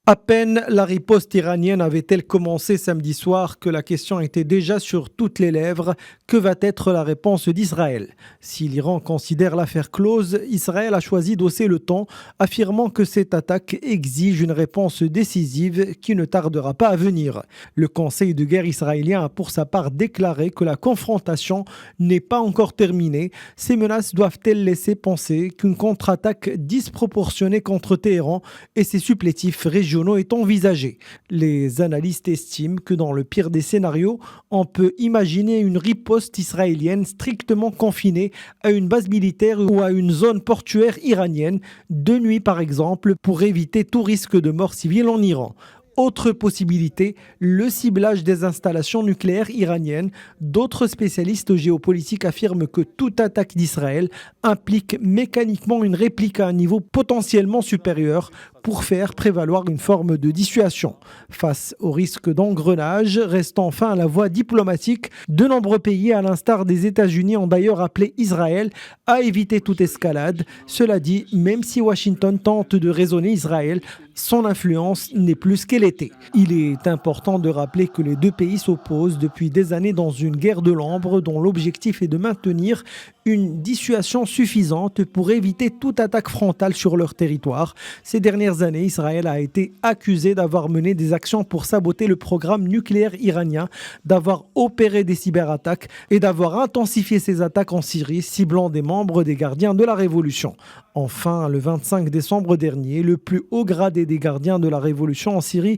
À peine la riposte iranienne avait-elle commencé samedi soir que la question était déjà sur toutes les lèvres. Que va être la réponse d'Israël? Si l'Iran considère l'affaire close, Israël a choisi d'hausser le ton, affirmant que cette attaque exige une réponse décisive qui ne tardera pas à venir. Le Conseil de guerre israélien a pour sa part déclaré que la confrontation n'est pas encore terminée. Ces menaces doivent-elles laisser penser qu'une contre-attaque disproportionnée contre Téhéran et ses supplétifs régionaux est envisagé. Les analystes estiment que dans le pire des scénarios, on peut imaginer une riposte israélienne strictement confinée à une base militaire ou à une zone portuaire iranienne, de nuit par exemple, pour éviter tout risque de mort civile en Iran. Autre possibilité, le ciblage des installations nucléaires iraniennes. D'autres spécialistes géopolitiques affirment que toute attaque d'Israël implique mécaniquement une réplique à un niveau potentiellement supérieur pour faire prévaloir une forme de dissuasion. Face au risque d'engrenage, reste enfin la voie diplomatique. De nombreux pays, à l'instar des États-Unis, ont d'ailleurs appelé Israël à éviter toute escalade. Cela dit, même si Washington tente de raisonner Israël, son influence n'est plus qu'elle était. Il est important de rappeler que les deux pays s'opposent depuis des années dans une guerre de l'ombre dont l'objectif est de maintenir une dissuasion suffisante pour éviter toute attaque frontale sur leur territoire. Ces dernières années, Israël a été accusé d'avoir mené des actions pour saboter le programme nucléaire iranien, d'avoir opéré des cyberattaques et d'avoir intensifié ses attaques en Syrie, ciblant des membres des gardiens de la Révolution. Enfin, le 25 décembre dernier, le plus haut gradé des gardiens de la Révolution en Syrie,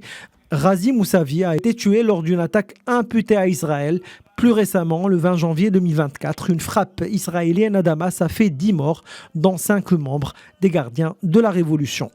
Razi Mousavi, a été tué lors d'une attaque imputée à Israël. Plus récemment, le 20 janvier 2024, une frappe israélienne à Damas a fait 10 morts, dont 5 membres des gardiens de la Révolution.